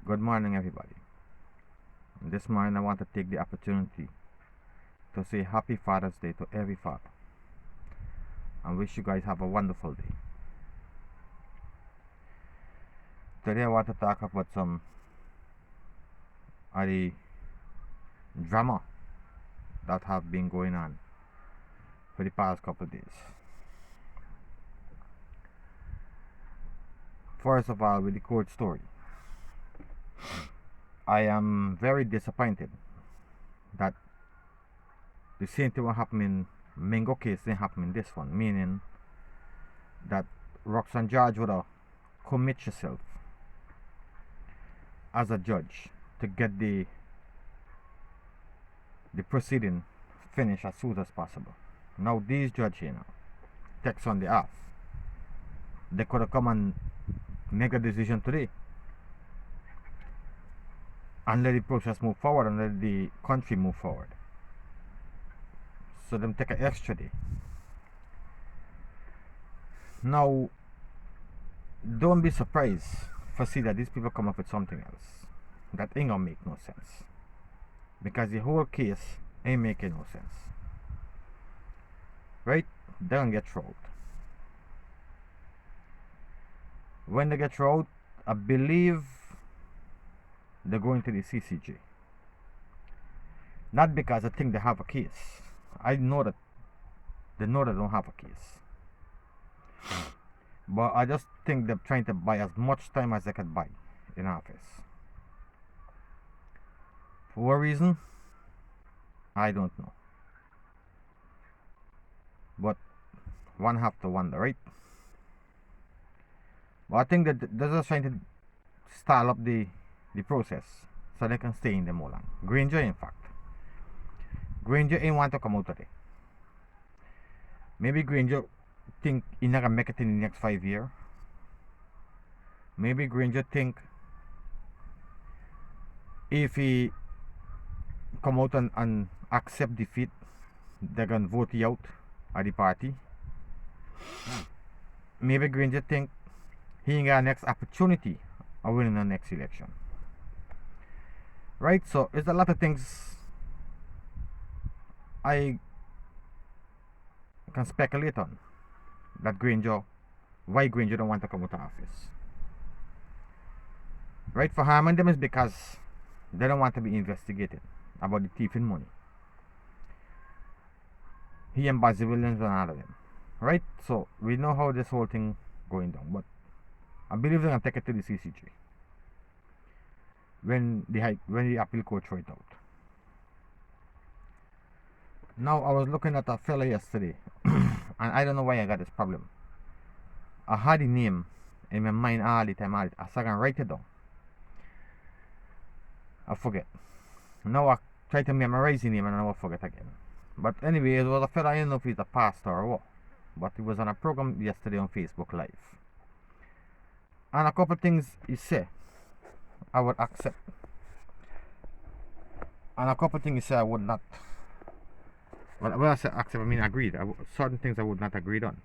Good morning, everybody. This morning, I want to take the opportunity to say Happy Father's Day to every father and wish you guys have a wonderful day. Today, I want to talk about some of the drama that have been going on for the past couple of days. First of all, with the court story, I am very disappointed that the same thing will happen in Mingo case didn't happen in this one, meaning that Roxanne George would have commit yourself as a judge to get the proceeding finished as soon as possible. Now these judges here now takes on the off. They could have come and make a decision today and let the process move forward and let the country move forward. So them take an extra day. Now, don't be surprised for see that these people come up with something else. That ain't gonna make no sense. Because the whole case ain't making no sense. Right? They're gonna get thrown. When they get thrown, I believe they're going to the CCJ. Not because I think they have a case. I know that they know they don't have a case. But I just think they're trying to buy as much time as they can buy in office. For what reason? I don't know. But one have to wonder, right? But I think that they're just trying to style up the process so they can stay in the more long. Granger, in fact. Granger ain't want to come out today. Maybe Granger think he's not gonna make it in the next 5 years. Maybe Granger think if he come out and accept defeat, they're gonna vote he out of the party. Maybe Granger think he ain't got a next opportunity of winning the next election. Right? So it's a lot of things I can speculate on that why Granger don't want to come out of office. Right? For harming them is because they don't want to be investigated about the thieving money. He and Basil Williams and all of them. Right? So we know how this whole thing going down, but I believe they're gonna take it to the CCJ when the appeal court throw it out. Now I was looking at a fella yesterday and I don't know why I got this problem. I had the name in my mind all the time. I said I can write it down. I forget. Now I try to memorize the name and I will forget again. But anyway, it was a fella, I don't know if he's a pastor or what. But he was on a program yesterday on Facebook Live. And a couple things he said I would accept. And a couple things he said I would not. Well, when I say accept, I mean agreed. Certain things I would not agree on.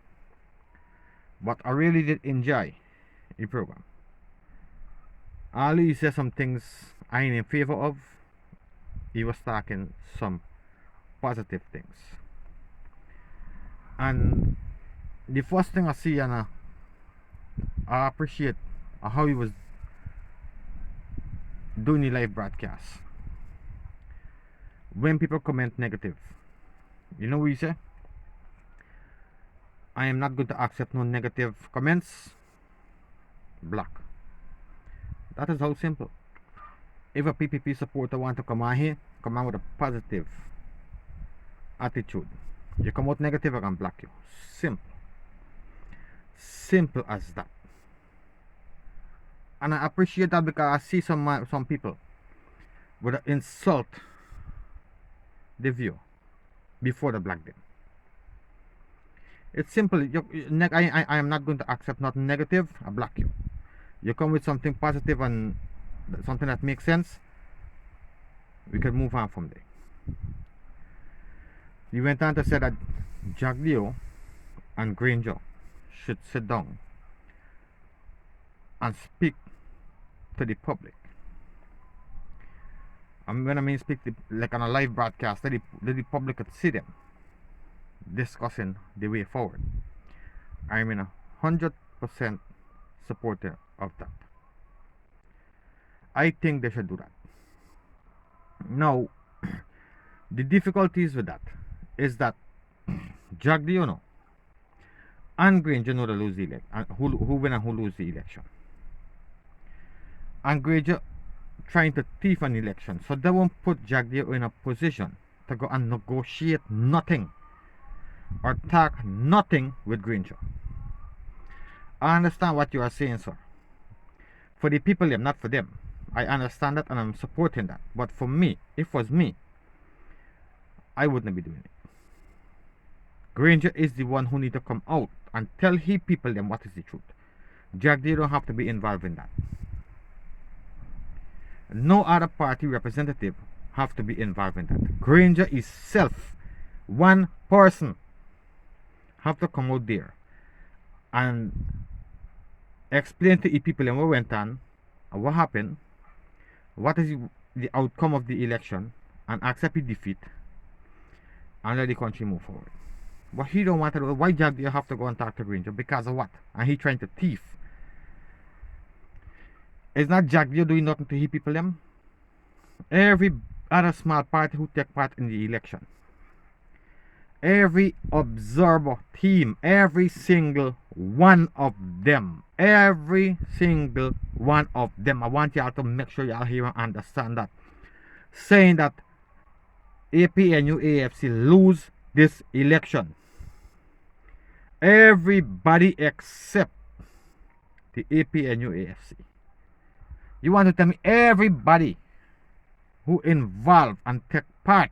But I really did enjoy the program. Ali said some things I ain't in favor of. He was talking some positive things. And the first thing I see, and I appreciate how he was doing the live broadcast. When people comment negative, you know what he say? I am not going to accept no negative comments. Block. That is how simple. If a PPP supporter want to come on here, come on with a positive attitude. You come out negative, I can block you. Simple. Simple as that. And I appreciate that because I see some people would insult the view before they block them. It's simple. I am not going to accept nothing negative. I block you. You come with something positive and something that makes sense, we can move on from there. He went on to say that Jack Leo and Granger should sit down and speak to the public When I mean speak like on a live broadcast, let the public could see them discussing the way forward. I'm in 100% supporter of that. I think they should do that. Now, the difficulties with that is that Jack Diono and Granger know to lose the election, who win and who lose the election. And Granger trying to thief an election, so they won't put Jack Diono in a position to go and negotiate nothing or talk nothing with Granger. I understand what you are saying, sir. For the people, not for them. I understand that and I'm supporting that. But for me, if it was me, I wouldn't be doing it. Granger is the one who need to come out and tell he people them what is the truth. Jack, they don't have to be involved in that. No other party representative have to be involved in that. Granger is self, one person, have to come out there and explain to the people what went on, what happened, what is the outcome of the election, and accept the defeat, and let the country move forward. But he don't want to. Why Jack do you have to go and talk to Granger? Because of what? And he trying to thief. It's not Jack you're doing nothing to his people them. Every other small party who take part in the election, every observer team, every single one of them, every single one of them. I want y'all to make sure y'all hear and understand that. Saying that APNU AFC lose this election. Everybody except the APNU AFC. You want to tell me everybody who involved and take part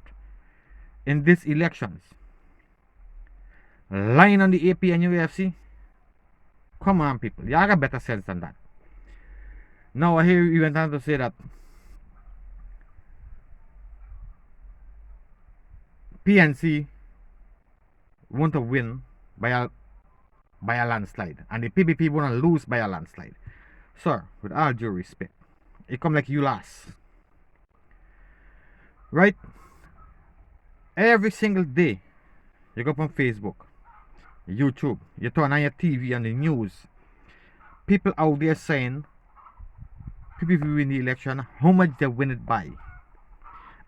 in these elections lying on the APNU AFC? Come on, people. You have better sense than that. Now I hear you went on to say that PNC want to win by a landslide, and the PBP want to lose by a landslide. Sir, with all due respect, it come like you lost, right? Every single day, you go up on Facebook, YouTube, you turn on your TV and the news. People out there saying PBP win the election, how much they win it by.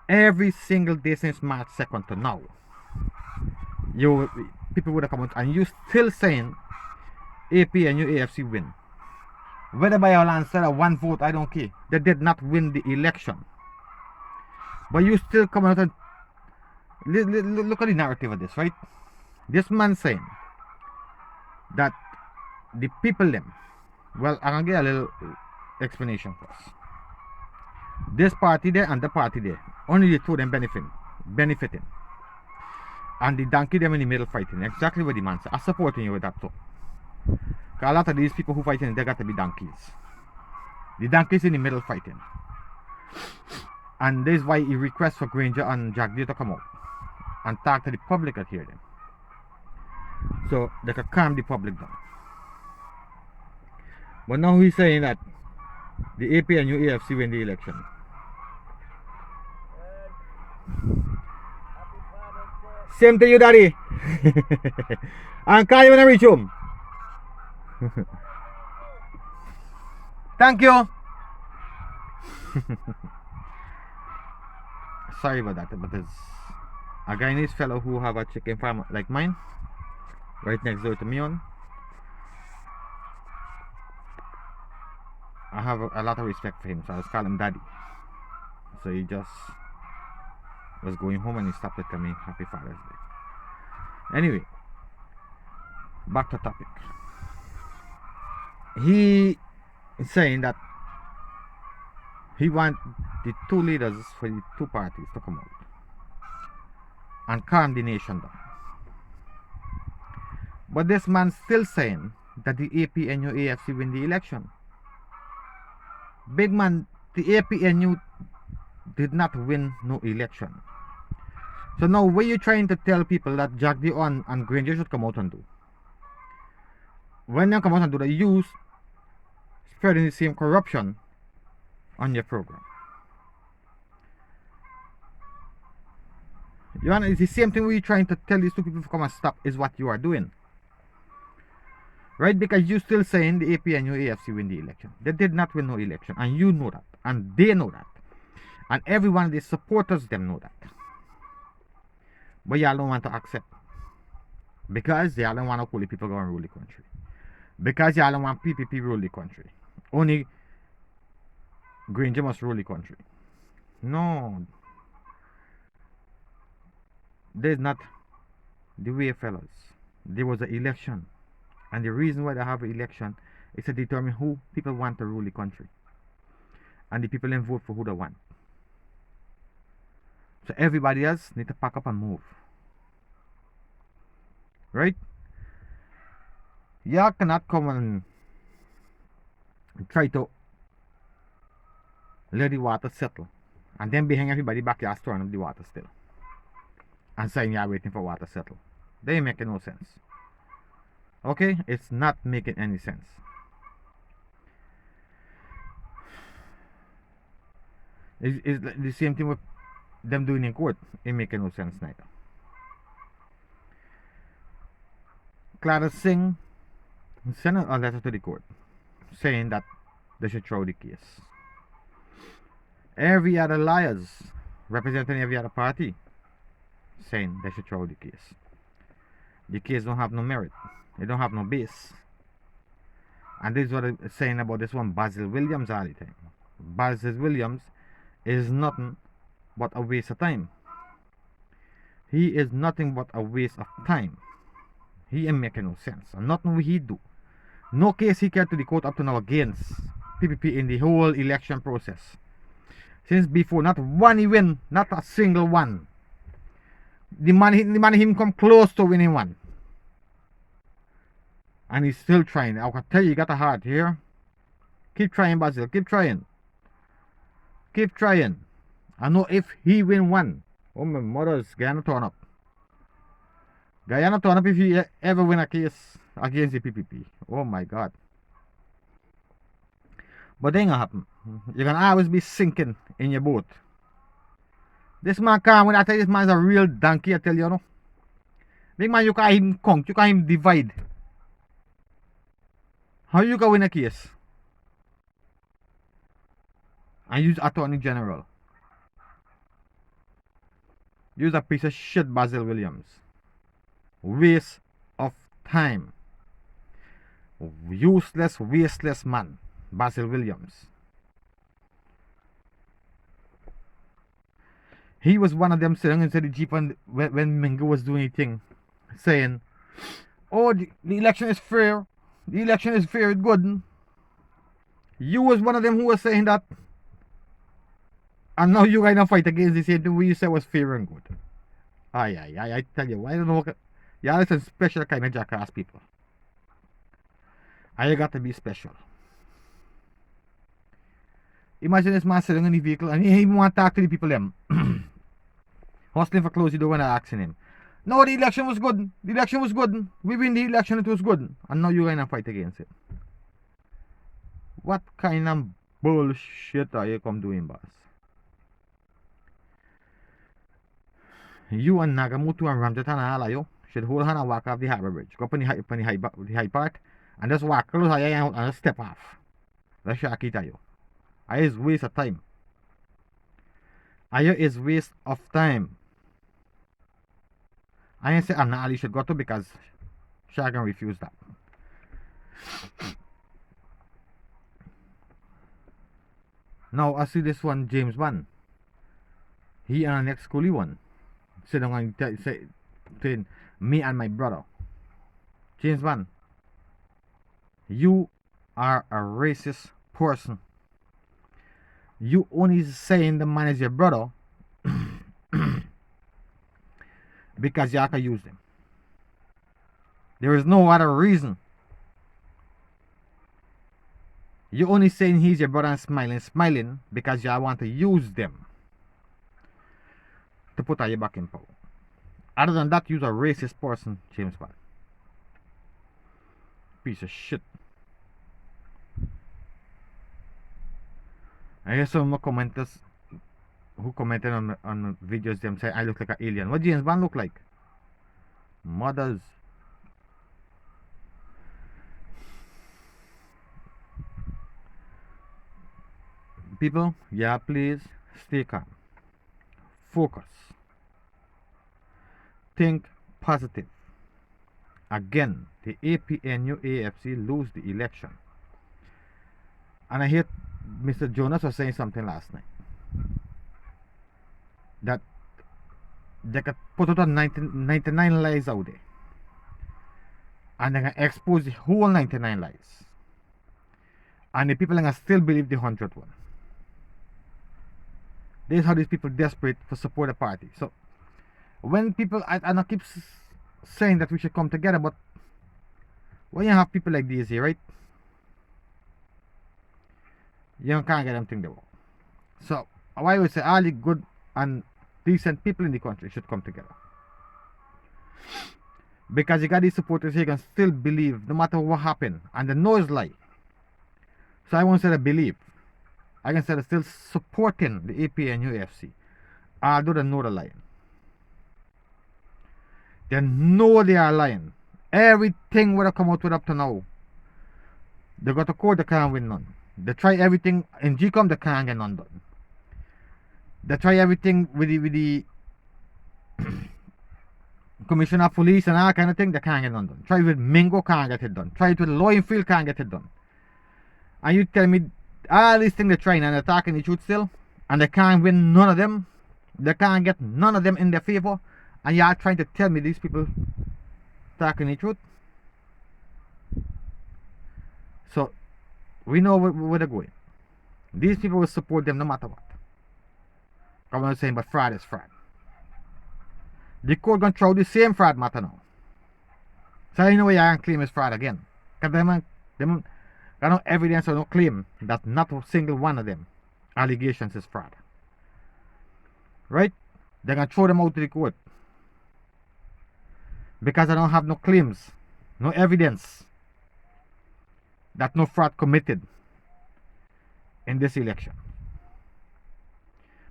Every single day since March 2nd to now, people would have come out and you still saying AP and AFC win. Whether by a landslide or one vote, I don't care. They did not win the election. But you still come out and look at the narrative of this, right? This man saying that the people them, well, I'm gonna get a little explanation first. This party there and the party there, only the two of them benefiting. And the donkey them in the middle fighting. Exactly what the man said. I'm supporting you with that too. Because a lot of these people who fighting, they got to be donkeys. The donkeys in the middle fighting. And this is why he requests for Granger and Jack D to come out and talk to the public and hear them. So they can calm the public down. But now he's saying that the AP and AFC win the election. Same to you, Daddy. And call you when I reach home. Thank you. Sorry about that, but there's a Guyanese fellow who have a chicken farm like mine right next door to me on. I have a lot of respect for him, so I was calling him Daddy. So he just was going home and he stopped to tell me Happy Father's Day. Anyway, back to topic. He is saying that he wants the two leaders for the two parties to come out and calm the nation down. But this man still saying that the APNU AFC win the election. Big man, the APNU did not win no election. So now what are you trying to tell people that Jack D and Granger should come out and do? When they come out and do that, you spreading the same corruption on your program. You know, it's the same thing we're trying to tell these two people to come and stop is what you are doing. Right? Because you still saying the AP and your AFC win the election. They did not win no election. And you know that. And they know that. And every one of the supporters them know that. But y'all don't want to accept. Because y'all don't want to holy people go and rule the country. Because y'all don't want PPP rule the country. Only Granger must rule the country. No. There's not the way, fellas. There was an election. And the reason why they have an election is to determine who people want to rule the country. And the people then vote for who they want. So everybody else need to pack up and move. Right? Y'all cannot come and try to let the water settle. And then behind everybody back here storing up the water still. And saying you're waiting for water to settle. They ain't making no sense. Okay? It's not making any sense. It's the same thing with them doing in court. It making no sense neither. Clara Singh sent a letter to the court saying that they should throw the case. Every other lawyers representing every other party saying they should throw the case. The case don't have no merit. It don't have no base. And this is what I'm saying about this one Basil Williams all the time. Basil Williams is nothing but a waste of time. He is nothing but a waste of time. He ain't making no sense. And nothing he do. No case he carried to the court up to now against PPP in the whole election process. Since before, not one he win, not a single one. The man him come close to winning one. And he's still trying. I can tell you, you got a heart here. Keep trying, Basil. Keep trying. Keep trying. I know if he win one. Oh, my mother's Guyana turn up. Guyana turn up if he ever win a case against the PPP. Oh, my God. But that ain't gonna happen. You're gonna always be sinking in your boat. This man can't win. I tell you, this man's a real donkey, I tell you, no. Big man, you can't him conk. You can't him divide. How you can win a case? And use Attorney General. Use a piece of shit Basil Williams. Waste of time. Useless, wasteless man. Basil Williams. He was one of them sitting inside the Jeep when Mingo was doing a thing. Saying, oh, the election is fair. The election is fair, it's good. You was one of them who was saying that. And now you going to fight against the same thing we said was fair and good. I tell you, I don't know. Y'all is a special kind of jackass people. And you got to be special. Imagine this man sitting in the vehicle and he even want to talk to the people them. Hustling for clothes, you don't want to asking him. No, the election was good. The election was good. We win the election, it was good. And now you're going to fight against it. What kind of bullshit are you come doing, boss? You and Nagamutu and Ramjatan and all of you should hold hand and walk off the Harbour Bridge. Go up on the high part and just walk close and just step off. That's what I can tell you. I is waste of time. I is waste of time. I ain't say I'm not Ali should go to because she can refuse that. Now I see this one James Bond. He and the next schoolie one. Sit down and say between me and my brother. James Bond. You are a racist person. You only saying the man is your brother because you can use them. There is no other reason. You only saying he's your brother and smiling because you want to use them to put you back in power. Other than that, you're a racist person, James Bond. Piece of shit. I hear some more commenters who commented on videos them say I look like an alien. What James Bond look like? Mothers. People, yeah, please stay calm. Focus. Think positive. Again, the APNU AFC lose the election. And I heard Mr. Jonas was saying something last night. That they could put out 99 lies out there. And they're going to expose the whole 99 lies. And the people are going to still believe the 100th one. This is how these people desperate for support a party. So when people, and I keep saying that we should come together, but when you have people like these here, right? You can't get them thing they want. So I would say all the good and decent people in the country should come together. Because you got these supporters here, you can still believe no matter what happened. And the noise lie. So I won't say that believe. I can say they're still supporting the AP and UFC. Although they know they're lying. They know they are lying. Everything would have come out with up to now. They got a court, they can't win none. They try everything in GCOM, they can't get none done. They try everything with the commissioner of police and all kind of thing, they can't get none done. Try with Mingo, can't get it done. Try it with Loyinfield, can't get it done. And you tell me all these things they're trying and they're talking the truth still, and they can't win none of them. They can't get none of them in their favor, and you are trying to tell me these people talking the truth. So we know where they're going. These people will support them no matter what. Come on saying, but fraud is fraud. The court gonna throw the same fraud matter now. So you know why you can claim it's fraud again. Because them got no evidence or no claim that not a single one of them allegations is fraud. Right? They're gonna throw them out to the court. Because I don't have no claims, no evidence that no fraud committed in this election.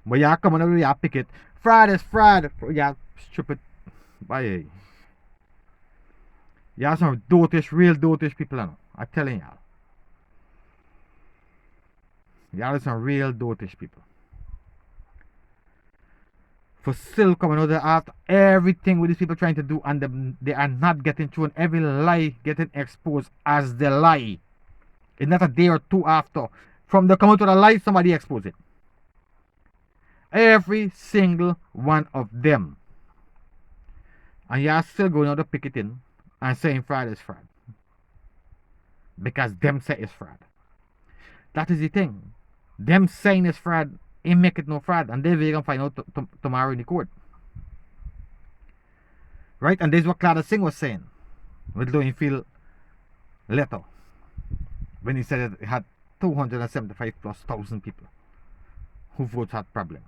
But you come on over here, pick it. Fraud is fraud. Yeah, stupid. Bye. You have some dotish, real dotish people. I'm telling y'all. You have some real dotish people. For still coming out there after everything with these people trying to do, and they are not getting through, and every lie getting exposed as the lie. It's not a day or two after. From the coming to the lie, somebody expose it. Every single one of them. And you are still going out to picketing and saying fraud is fraud. Because them say it's fraud. That is the thing. Them saying it's fraud, ain't make it no fraud. And then we're going to find out tomorrow in the court. Right? And this is what Clara Singh was saying. With Loyinfield letter. When he said it had 275 plus thousand people who votes had problem.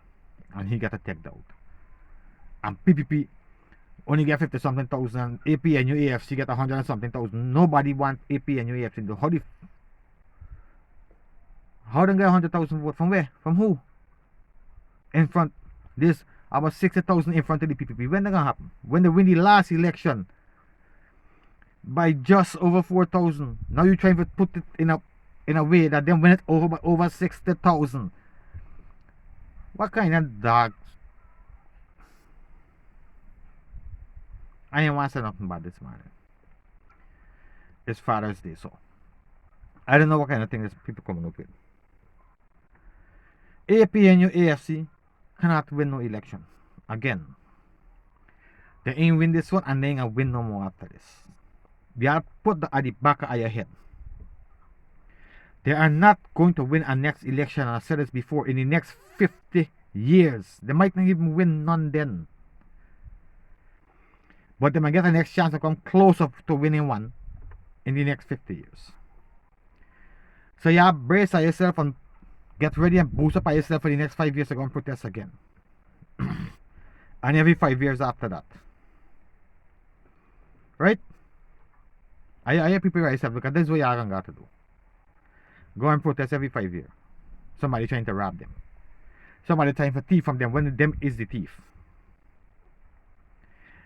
And he got attacked out. And PPP only get 50 something thousand. AP and AFC get 100 and something thousand. Nobody want AP and AFC to do. How they get 100,000 votes? From where? From who? In front. There's about 60,000 in front of the PPP. When that gonna happen? When they win the last election by just over 4,000. Now you're trying to put it in a way that they win it over 60,000. What kind of dogs? I ain't want to say nothing about this morning. It's Father's Day, so I don't know what kind of things people coming up with. APNU AFC cannot win no election. Again. They ain't win this one and they ain't gonna win no more after this. They are put at the back of your head. They are not going to win a next election, I said this before, in the next 50 years. They might not even win none then. But they might get the next chance to come closer to winning one in the next 50 years. So you have brace yourself and get ready and boost up yourself for the next 5 years to go and protest again. And every 5 years after that. Right? I prepare yourself because this is what you are got to do. Go and protest every 5 years. Somebody trying to rob them. Somebody trying for thief from them when them is the thief.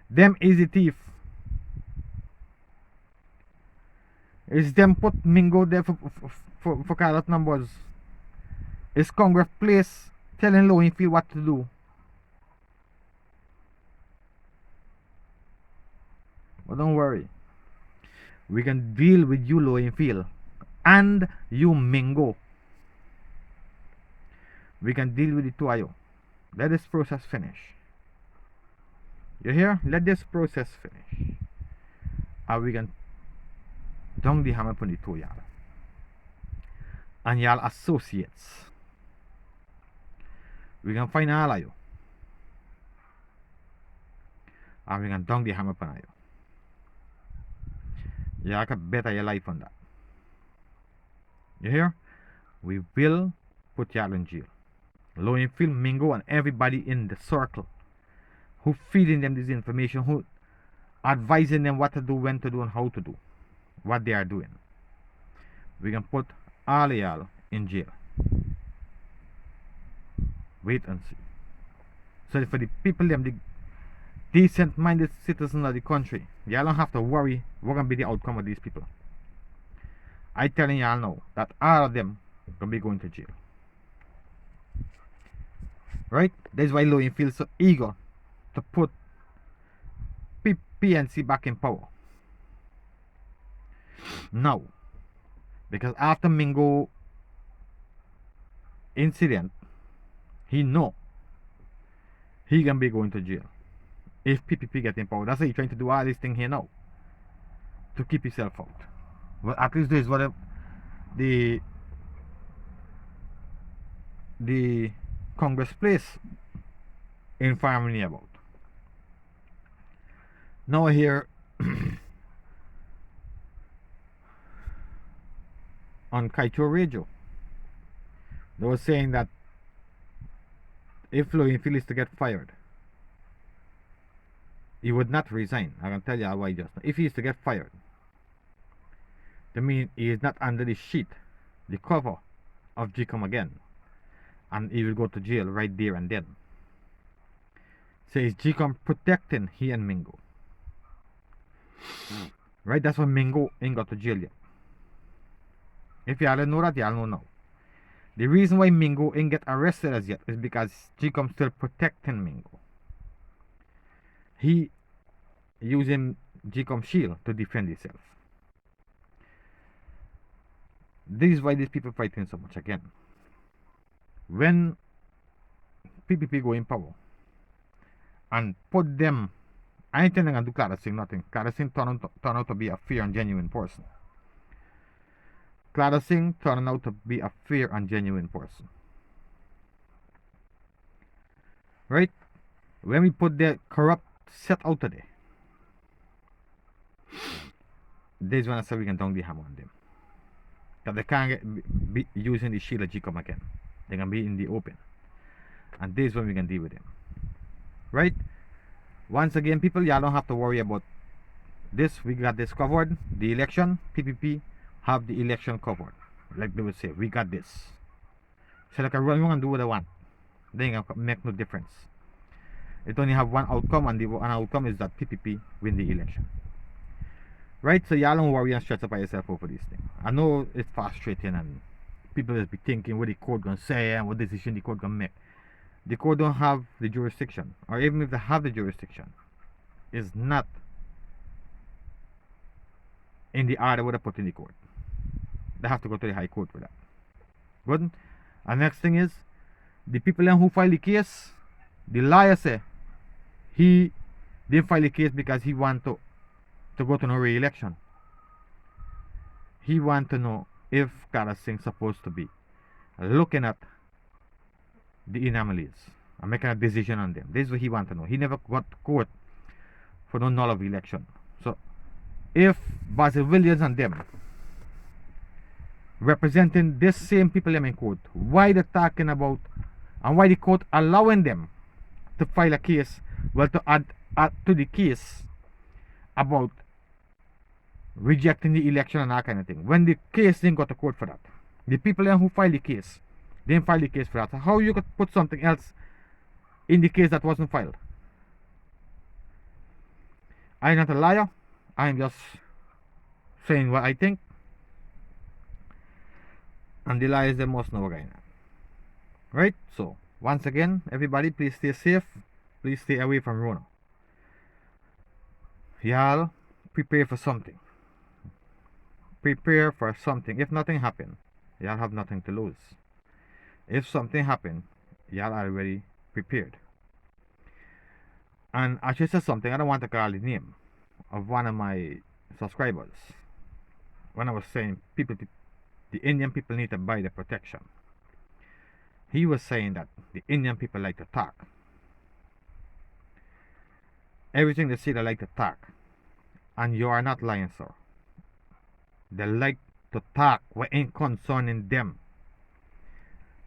Them is the thief. It's them put Mingo there for call out numbers. It's Congress place telling Lowenfield what to do. But don't worry. We can deal with you, Lowenfield, and you, Mingo. We can deal with the two of you. Let this process finish. You hear? Let this process finish. And we can down the hammer upon the two y'all. And y'all associates. We can find all of you. And we can down the hammer upon you. Y'all can better your life on that. You hear? We will put y'all in jail. Lowenfield, Mingo, and everybody in the circle who feeding them this information, who advising them what to do, when to do, and how to do what they are doing. We can put all y'all in jail. Wait and see. So for the people, them, the decent-minded citizens of the country, y'all don't have to worry what gonna be the outcome of these people. I telling y'all now that all of them gonna be going to jail. Right? That's why Lowenfield so eager to put PNC back in power. Now, because after Mingo incident, he know he can be going to jail if PPP get in power. That's why he's trying to do all these things here now to keep himself out. But at least this is what the Congress place informed me about. Now here on Kaito Radio, they were saying that if Lowenfield is to get fired, he would not resign. I can tell you why just now. If he is to get fired, that means he is not under the sheet, the cover of GCOM again, and he will go to jail right there and then. So is GCOM protecting he and Mingo? Right? That's why Mingo ain't got to jail yet. If y'all don't know that, y'all know now. The reason why Mingo ain't get arrested as yet is because GCOM still protecting Mingo. He using GCOM shield to defend himself. This is why these people fighting so much again. When PPP go in power and put them, I ain't telling them to do Clara Singh nothing. Clara Singh turn out to be a fair and genuine person. Clara Singh turned out to be a fair and genuine person. Right? When we put the corrupt set out today, this one I say we can down the hammer on them. That they can't be using the shield of GCOM again. They can be in the open. And this is when we can deal with them. Right? Once again, people, y'all don't have to worry about this. We got this covered. The election, PPP have the election covered. Like they would say, we got this. So like I run and do what I want. They ain't gonna make no difference. It only have one outcome, and the one outcome is that PPP win the election. Right? So y'all don't worry and stress about yourself over this thing. I know it's frustrating and people just be thinking what the court gonna say and what decision the court gonna make. The court don't have the jurisdiction, or even if they have the jurisdiction, is not in the order what they put in the court. They have to go to the high court for that. Good? And next thing is, the people who file the case, the lawyer say he didn't file the case because he want to go to no re-election. He want to know if Kara Singh supposed to be looking at the anomalies and making a decision on them. This is what he want to know. He never got to court for no null of election. So if Basil Williams and them representing this same people in court, why they talking about and why the court allowing them to file a case, well, to add to the case about rejecting the election and that kind of thing, when the case didn't go to court for that. The people who filed the case They didn't file the case for that. So how you could put something else in the case that wasn't filed? I'm not a liar. I'm just saying what I think. And the liars they must know again. Right? So, once again, everybody, please stay safe. Please stay away from Rona. Y'all, prepare for something. Prepare for something. If nothing happen, y'all have nothing to lose. If something happen, y'all are already prepared. And I should say something. I don't want to call the name of one of my subscribers. When I was saying the Indian people need to buy the protection, he was saying that the Indian people like to talk. Everything they say, they like to talk. And you are not lying, sir. They like to talk what ain't concerning them.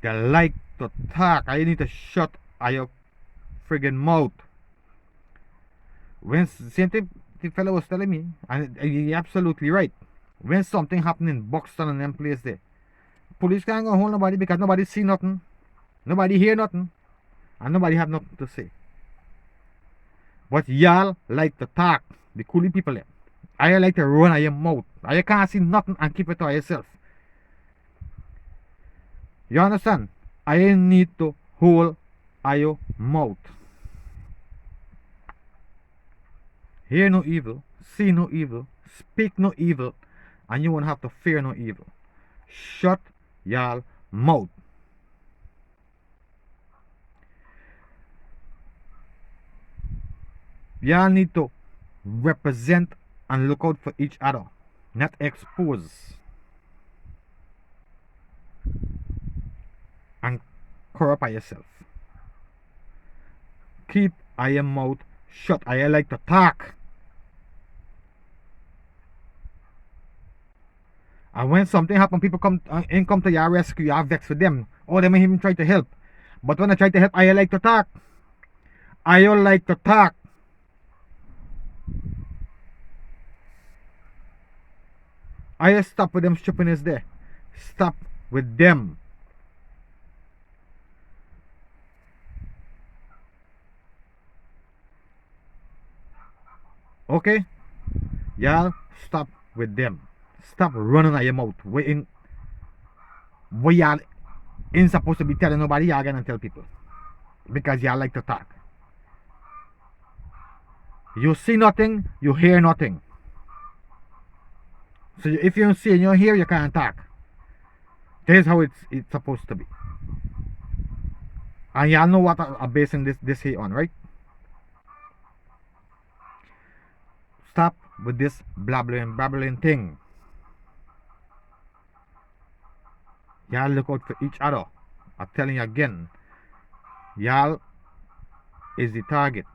They like to talk. I need to shut your friggin' mouth. When same thing the fellow was telling me, and you're absolutely right. When something happened in Buxton and them place there, police can't go hold nobody because nobody see nothing, nobody hear nothing, and nobody have nothing to say. But y'all like to talk, the coolie people there. I like to run at your mouth. I can't see nothing and keep it to yourself. You understand? I need to hold at your mouth. Hear no evil, see no evil, speak no evil, and you won't have to fear no evil. Shut y'all mouth. Y'all need to represent and look out for each other, not expose and corrupt yourself. Keep your mouth shut. I like to talk. And when something happen, people come to your rescue, you have vex for them. Or they may even try to help. But when I try to help, I like to talk. I like to talk. I stop with them stupidness there. Stop with them. Okay? Y'all stop with them. Stop running at your mouth. Waiting. What y'all ain't supposed to be telling nobody, y'all gonna tell people. Because y'all like to talk. You see nothing, you hear nothing. So if you don't see and you don't hear, you can't talk. This is how it's supposed to be. And y'all know what I'm basing this here on, right? Stop with this babbling thing. Y'all look out for each other. I'm telling you again. Y'all is the target.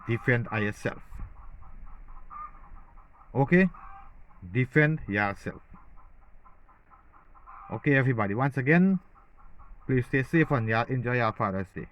Defend yourself. Okay? Defend yourself. Okay, everybody. Once again, please stay safe and y'all enjoy your Father's Day.